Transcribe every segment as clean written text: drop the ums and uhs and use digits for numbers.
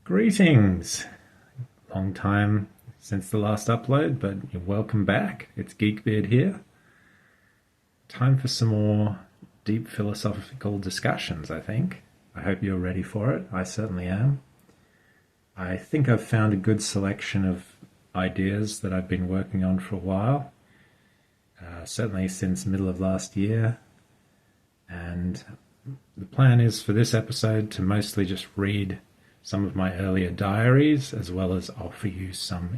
Greetings! Long time since the last upload, but you're welcome back. It's Geekbeard here. Time for some more deep philosophical discussions, I think. I hope you're ready for it. I certainly am. I think I've found a good selection of ideas that I've been working on for a while, certainly since middle of last year. And the plan is for this episode to mostly just read some of my earlier diaries, as well as offer you some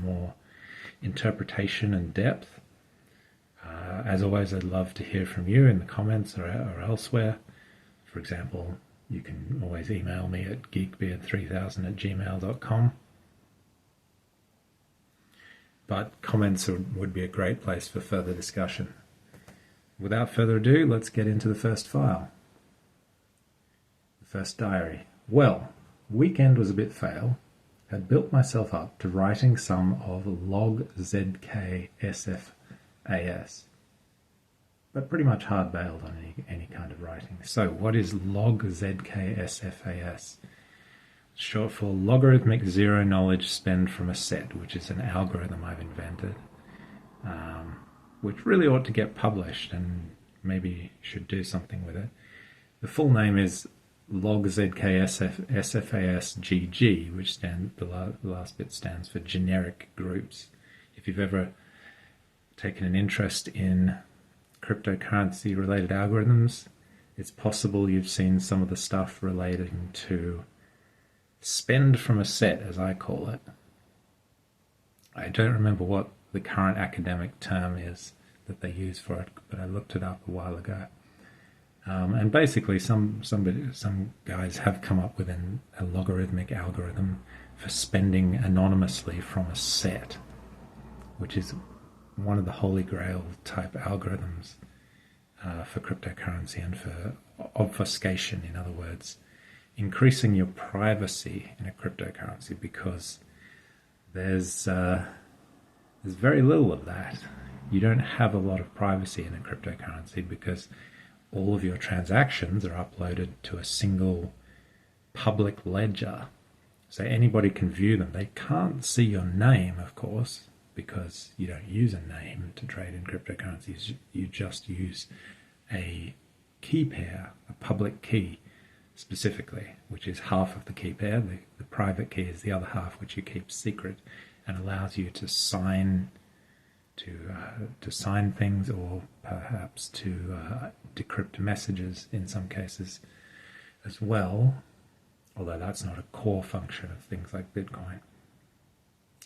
more interpretation and depth. As always, I'd love to hear from you in the comments or elsewhere. For example, you can always email me at geekbeard3000@gmail.com. But comments would be a great place for further discussion. Without further ado, let's get into the first file. The first diary. Well, weekend was a bit fail. Had built myself up to writing some of Logzksfasgg, but pretty much hard-bailed on any kind of writing. So what is Logzksfasgg? Short for logarithmic zero knowledge spend from a set, which is an algorithm I've invented, which really ought to get published and maybe should do something with it. The full name is Logzksfasgg, which the last bit stands for generic groups. If you've ever taken an interest in cryptocurrency related algorithms, it's possible you've seen some of the stuff relating to spend from a set, as I call it. I don't remember what the current academic term is that they use for it, but I looked it up a while ago. And basically some guys have come up with a logarithmic algorithm for spending anonymously from a set, which is one of the holy grail type algorithms for cryptocurrency and for obfuscation, in other words, increasing your privacy in a cryptocurrency, because there's very little of that. You don't have a lot of privacy in a cryptocurrency because all of your transactions are uploaded to a single public ledger. So anybody can view them. They can't see your name, of course, because you don't use a name to trade in cryptocurrencies. You just use a key pair, a public key specifically, which is half of the key pair. The private key is the other half, which you keep secret and allows you to sign things, or perhaps to decrypt messages in some cases as well, although that's not a core function of things like Bitcoin.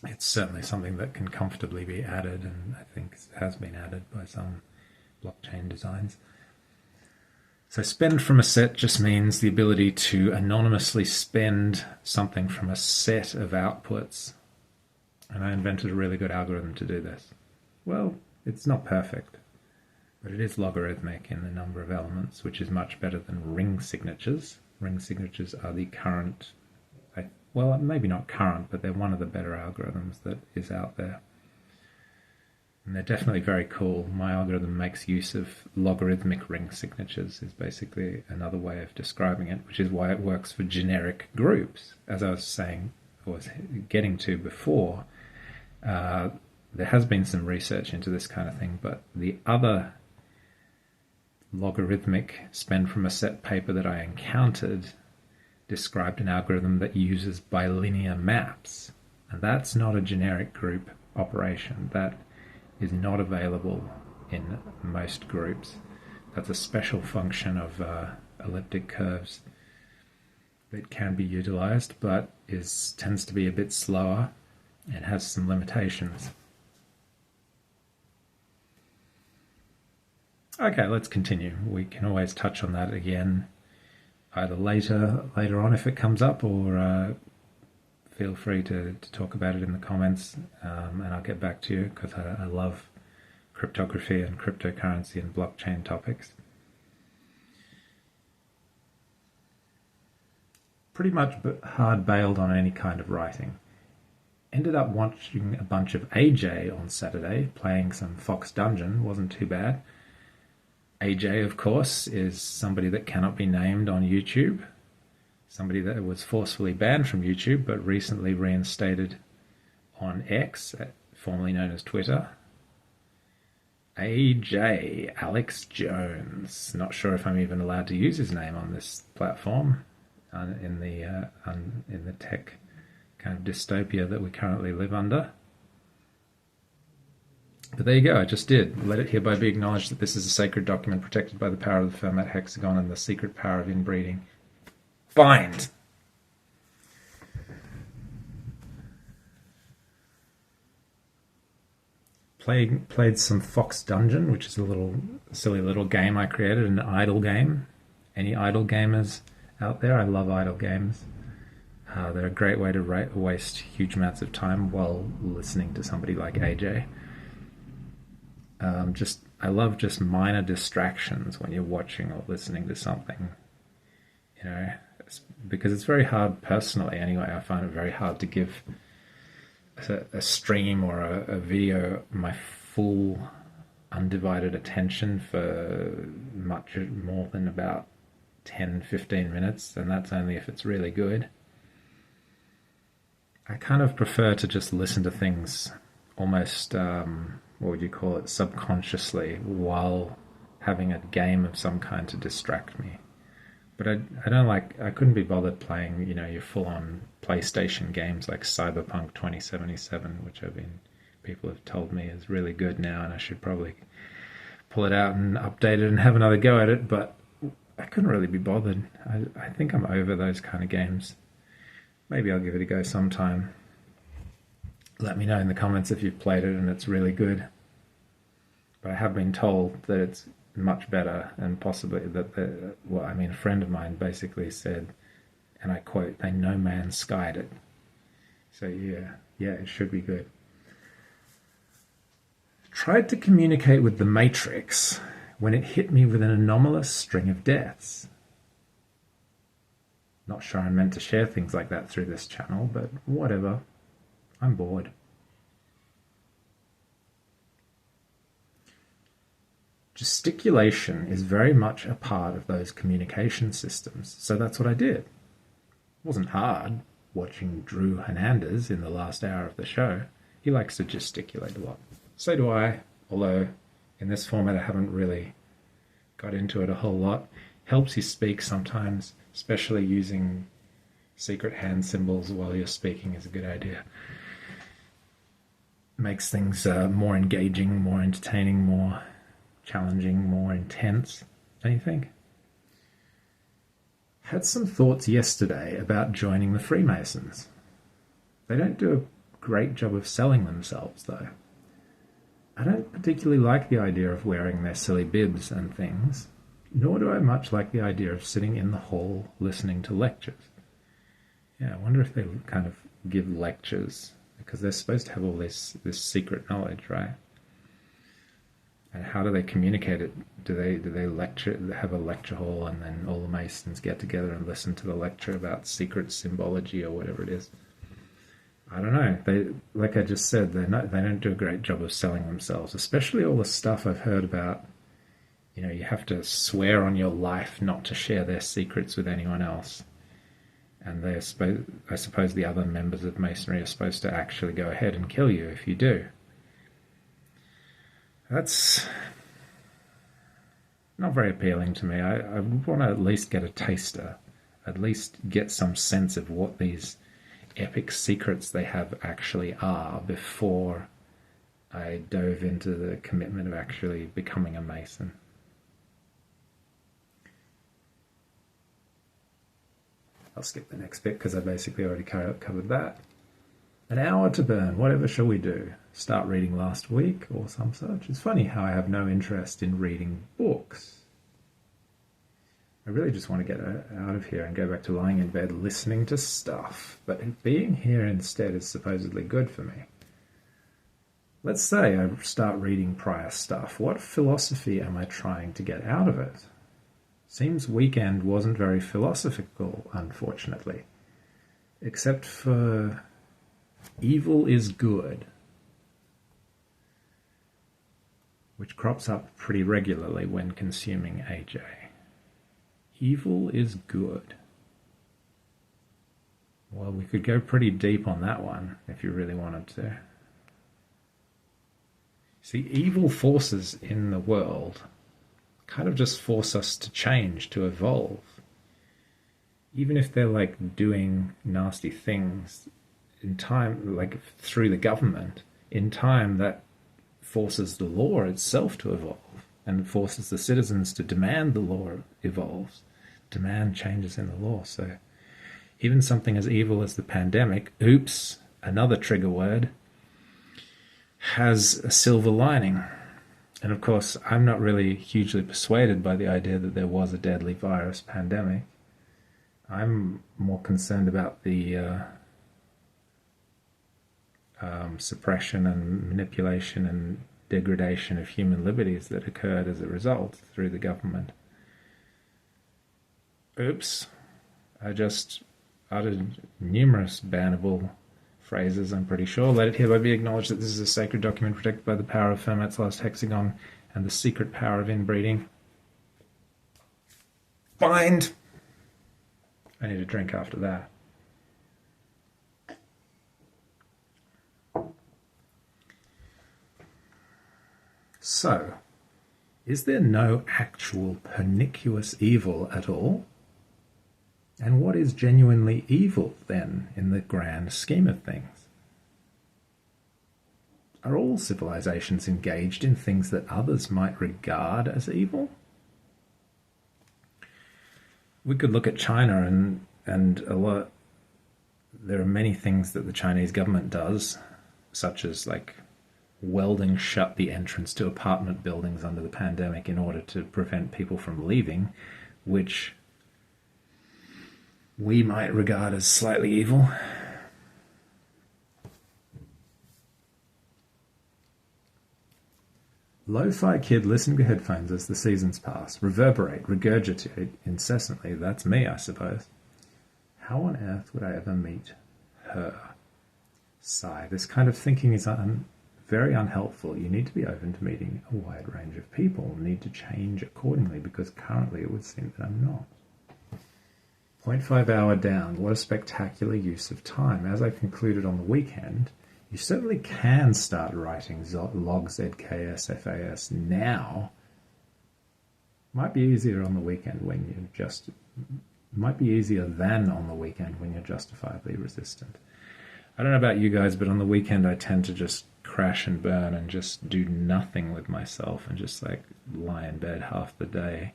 It's certainly something that can comfortably be added, and I think has been added by some blockchain designs. So spend from a set just means the ability to anonymously spend something from a set of outputs. And I invented a really good algorithm to do this. Well, it's not perfect, but it is logarithmic in the number of elements, which is much better than ring signatures. Ring signatures are the current, well, maybe not current, but they're one of the better algorithms that is out there. And they're definitely very cool. My algorithm makes use of logarithmic ring signatures, is basically another way of describing it, which is why it works for generic groups. As I was saying, I was getting to before, there has been some research into this kind of thing, but the other logarithmic spend from a set paper that I encountered described an algorithm that uses bilinear maps, and that's not a generic group operation. That is not available in most groups. That's a special function of elliptic curves that can be utilized, but tends to be a bit slower and has some limitations. Okay, let's continue. We can always touch on that again, either later on if it comes up, or feel free to talk about it in the comments, and I'll get back to you, because I love cryptography and cryptocurrency and blockchain topics. Pretty much hard-bailed on any kind of writing. Ended up watching a bunch of AJ on Saturday, playing some Fox Dungeon. Wasn't too bad. AJ, of course, is somebody that cannot be named on YouTube. somebody that was forcefully banned from YouTube but recently reinstated on X, formerly known as Twitter. AJ, Alex Jones. Not sure if I'm even allowed to use his name on this platform in the tech kind of dystopia that we currently live under. But there you go, I just did. Let it hereby be acknowledged that this is a sacred document protected by the power of the Fermat Hexagon and the secret power of inbreeding. Bind! Played some Fox Dungeon, which is a silly little game I created, an idle game. Any idle gamers out there? I love idle games. They're a great way to waste huge amounts of time while listening to somebody like AJ. I love just minor distractions when you're watching or listening to something. You know, because it's very hard personally. Anyway, I find it very hard to give a stream or a video my full undivided attention for much more than about 10-15 minutes, and that's only if it's really good. I kind of prefer to just listen to things almost, what would you call it, subconsciously, while having a game of some kind to distract me. But I couldn't be bothered playing, your full-on PlayStation games like Cyberpunk 2077, which people have told me is really good now, and I should probably pull it out and update it and have another go at it, but I couldn't really be bothered. I think I'm over those kind of games. Maybe I'll give it a go sometime. Let me know in the comments if you've played it and it's really good. But I have been told that it's much better, and possibly that a friend of mine basically said, and I quote, "They no man's skied it." So yeah, it should be good. Tried to communicate with the Matrix when it hit me with an anomalous string of deaths. Not sure I'm meant to share things like that through this channel, but whatever. I'm bored. Gesticulation is very much a part of those communication systems, so that's what I did. It wasn't hard watching Drew Hernandez in the last hour of the show. He likes to gesticulate a lot. So do I, although in this format I haven't really got into it a whole lot. Helps you speak sometimes, especially using secret hand symbols while you're speaking is a good idea. Makes things more engaging, more entertaining, more challenging, more intense, don't you think? Had some thoughts yesterday about joining the Freemasons. They don't do a great job of selling themselves, though. I don't particularly like the idea of wearing their silly bibs and things, nor do I much like the idea of sitting in the hall listening to lectures. Yeah, I wonder if they kind of give lectures, because they're supposed to have all this secret knowledge, right? And how do they communicate it? Do they have a lecture hall, and then all the Masons get together and listen to the lecture about secret symbology or whatever it is? I don't know. They, like I just said, they don't do a great job of selling themselves, especially all the stuff I've heard about. You have to swear on your life not to share their secrets with anyone else. And I suppose the other members of Masonry are supposed to actually go ahead and kill you if you do. That's not very appealing to me. I want to at least get a taster, at least get some sense of what these epic secrets they have actually are before I dove into the commitment of actually becoming a Mason. I'll skip the next bit because I basically already covered that. An hour to burn. Whatever shall we do? Start reading last week or some such? It's funny how I have no interest in reading books. I really just want to get out of here and go back to lying in bed listening to stuff. But being here instead is supposedly good for me. Let's say I start reading prior stuff. What philosophy am I trying to get out of it? Seems Weekend wasn't very philosophical, unfortunately. Except for evil is good, which crops up pretty regularly when consuming AJ. Evil is good. Well, we could go pretty deep on that one if you really wanted to. See, evil forces in the world kind of just force us to change, to evolve. Even if they're like doing nasty things in time, like through the government, in time that forces the law itself to evolve and forces the citizens to demand the law evolves, demand changes in the law. So even something as evil as the pandemic, oops, another trigger word, has a silver lining. And of course, I'm not really hugely persuaded by the idea that there was a deadly virus pandemic. I'm more concerned about the suppression and manipulation and degradation of human liberties that occurred as a result through the government. Oops, I just uttered numerous bannable phrases, I'm pretty sure. Let it hereby be acknowledged that this is a sacred document protected by the power of Fermat's last hexagon and the secret power of inbreeding. Bind! I need a drink after that. So, is there no actual pernicious evil at all? And what is genuinely evil, then, in the grand scheme of things? Are all civilizations engaged in things that others might regard as evil? We could look at China and there are many things that the Chinese government does, such as like welding shut the entrance to apartment buildings under the pandemic in order to prevent people from leaving, which we might regard as slightly evil. Lo-fi kid listening to headphones as the seasons pass, reverberate, regurgitate incessantly. That's me, I suppose. How on earth would I ever meet her? Sigh. This kind of thinking is very unhelpful. You need to be open to meeting a wide range of people. Need to change accordingly, because currently it would seem that I'm not. 0.5 hour down. What a spectacular use of time. As I concluded on the weekend, you certainly can start writing Logzksfasgg now. Might be easier on the weekend when you're just... Might be easier than on the weekend when you're justifiably resistant. I don't know about you guys, but on the weekend I tend to just crash and burn and just do nothing with myself and just like lie in bed half the day.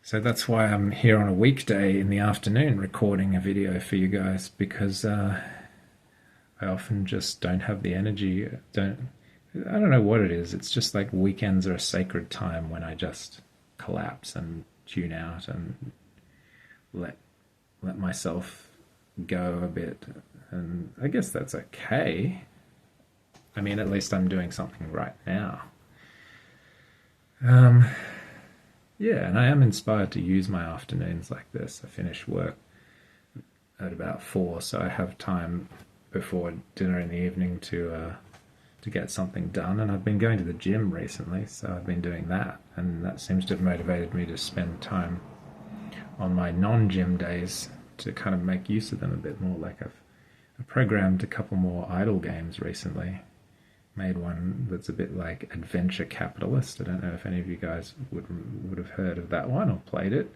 So that's why I'm here on a weekday in the afternoon recording a video for you guys, because I often just don't have the energy. I don't know what it is. It's just like weekends are a sacred time when I just collapse and tune out and let myself go a bit. And I guess that's okay. I mean, at least I'm doing something right now. Yeah, and I am inspired to use my afternoons like this. I finish work at about 4, so I have time before dinner in the evening to get something done. And I've been going to the gym recently, so I've been doing that, and that seems to have motivated me to spend time on my non-gym days to kind of make use of them a bit more. Like I've programmed a couple more idle games recently. Made one that's a bit like Adventure Capitalist. I don't know if any of you guys would have heard of that one or played it.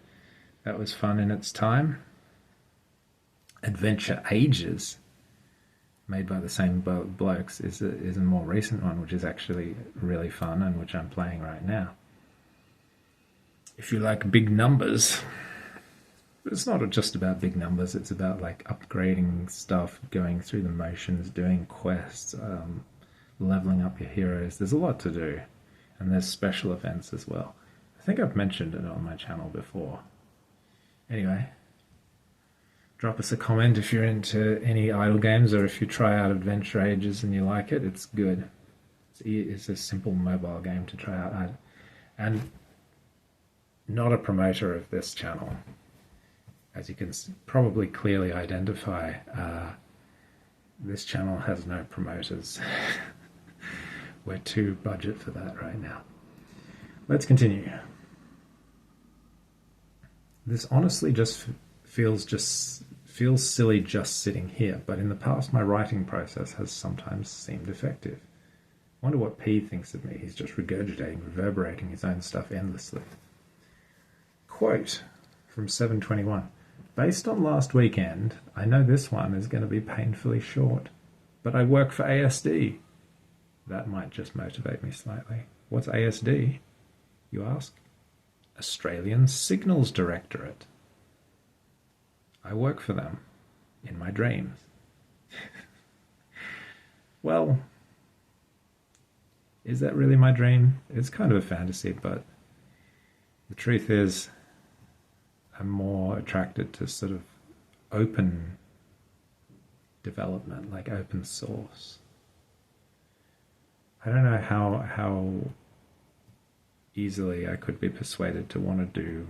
That was fun in its time. Adventure Ages, made by the same blokes, is a more recent one, which is actually really fun and which I'm playing right now. If you like big numbers, it's not just about big numbers. It's about like upgrading stuff, going through the motions, doing quests, leveling up your heroes. There's a lot to do, and there's special events as well. I think I've mentioned it on my channel before. Anyway, drop us a comment if you're into any idle games, or if you try out Adventure Ages and you like it. It's good. It's a simple mobile game to try out. And not a promoter of this channel. As you can probably clearly identify, this channel has no promoters. We're too budget for that right now. Let's continue. This honestly just feels feels silly just sitting here, but in the past my writing process has sometimes seemed effective. Wonder what P thinks of me. He's just regurgitating, reverberating his own stuff endlessly. Quote from 721. Based on last weekend, I know this one is going to be painfully short, but I work for ASD. That might just motivate me slightly. What's ASD, you ask? Australian Signals Directorate. I work for them in my dreams. Well, is that really my dream? It's kind of a fantasy, but the truth is I'm more attracted to sort of open development, like open source. I don't know how easily I could be persuaded to want to do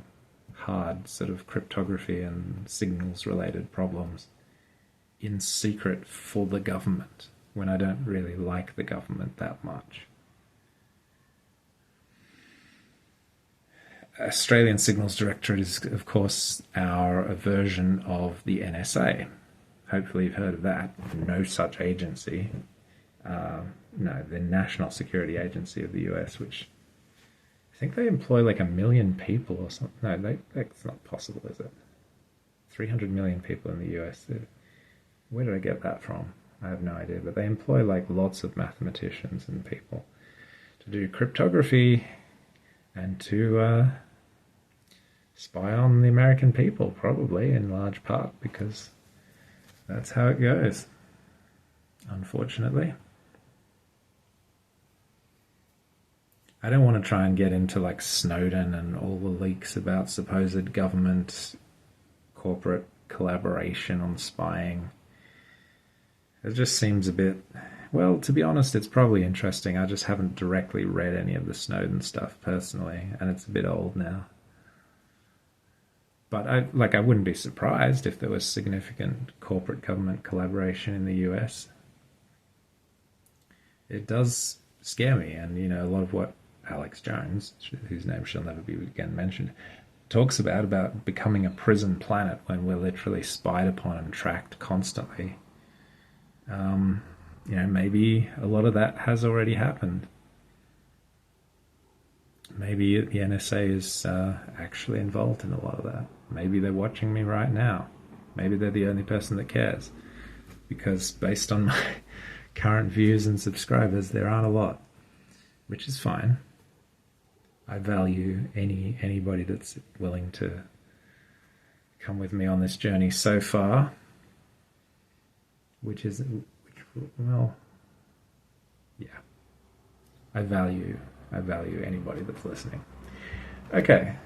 hard sort of cryptography and signals related problems in secret for the government when I don't really like the government that much. Australian Signals Directorate is, of course, our version of the NSA. Hopefully you've heard of that. No such agency. No, the National Security Agency of the US, which I think they employ like 1 million people or something. No, that's not possible, is it? 300 million people in the US. Where did I get that from? I have no idea. But they employ like lots of mathematicians and people to do cryptography and to spy on the American people, probably in large part, because that's how it goes, unfortunately. I don't want to try and get into like Snowden and all the leaks about supposed government corporate collaboration on spying. It just seems a bit, well, to be honest, it's probably interesting. I just haven't directly read any of the Snowden stuff personally, and it's a bit old now. But I wouldn't be surprised if there was significant corporate government collaboration in the US. It does scare me, and a lot of what Alex Jones, whose name shall never be again mentioned, talks about becoming a prison planet when we're literally spied upon and tracked constantly. Maybe a lot of that has already happened. Maybe the NSA is actually involved in a lot of that. Maybe they're watching me right now. Maybe they're the only person that cares. Because based on my current views and subscribers, there aren't a lot, which is fine. I value anybody that's willing to come with me on this journey so far, I value anybody that's listening. Okay.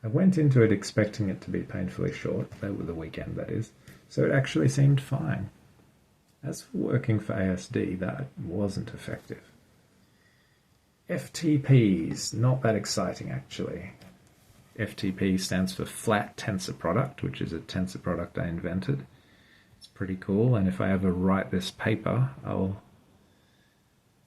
I went into it expecting it to be painfully short, over the weekend that is, so it actually seemed fine. As for working for ASD, that wasn't effective. FTPs, not that exciting actually. FTP stands for flat tensor product, which is a tensor product I invented. It's pretty cool, and if I ever write this paper, I'll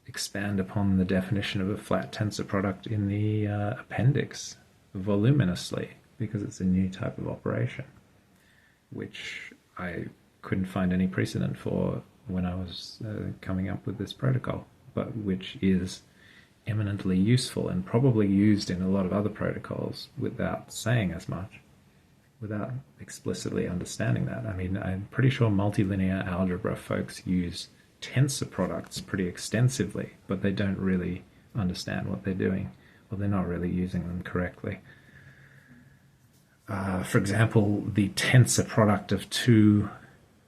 expand upon the definition of a flat tensor product in the appendix voluminously, because it's a new type of operation, which I couldn't find any precedent for when I was coming up with this protocol, but which is eminently useful and probably used in a lot of other protocols without saying as much, without explicitly understanding that. I mean, I'm pretty sure multilinear algebra folks use tensor products pretty extensively, but they don't really understand what they're doing, or they're not really using them correctly. For example, the tensor product of two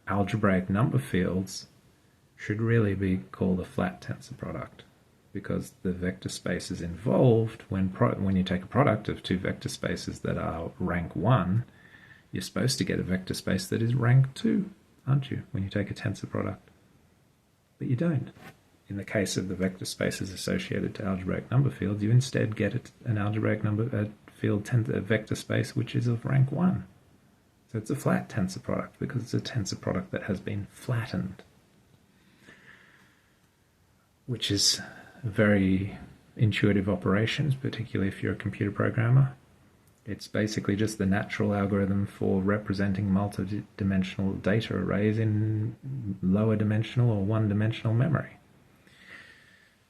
algebraic number fields should really be called a flat tensor product, because the vector spaces involved, when you take a product of two vector spaces that are rank 1, you're supposed to get a vector space that is rank 2, aren't you, when you take a tensor product? But you don't. In the case of the vector spaces associated to algebraic number fields, you instead get an algebraic number field vector space which is of rank 1. So it's a flat tensor product because it's a tensor product that has been flattened, which is very intuitive operations, particularly if you're a computer programmer. It's basically just the natural algorithm for representing multi-dimensional data arrays in lower dimensional or one-dimensional memory,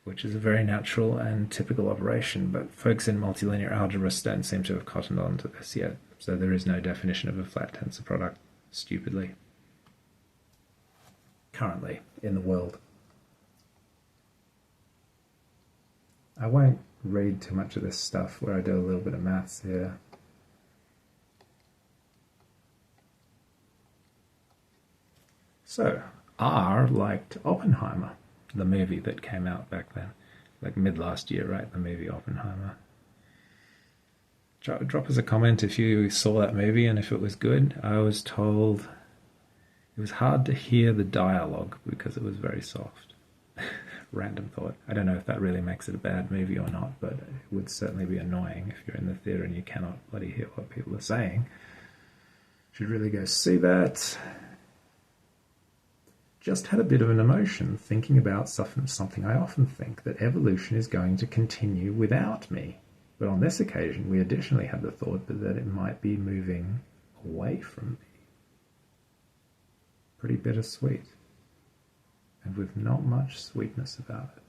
which is a very natural and typical operation, but folks in multilinear algebra don't seem to have cottoned on to this yet, so there is no definition of a flat tensor product, stupidly, currently in the world. I won't read too much of this stuff where I do a little bit of maths here. So, R liked Oppenheimer, the movie that came out back then, like mid last year, right? The movie Oppenheimer. Drop us a comment if you saw that movie and if it was good. I was told it was hard to hear the dialogue because it was very soft. Random thought. I don't know if that really makes it a bad movie or not, but it would certainly be annoying if you're in the theatre and you cannot bloody hear what people are saying. Should really go see that. Just had a bit of an emotion thinking about something I often think, that evolution is going to continue without me. But on this occasion, we additionally had the thought that it might be moving away from me. Pretty bittersweet, and with not much sweetness about it.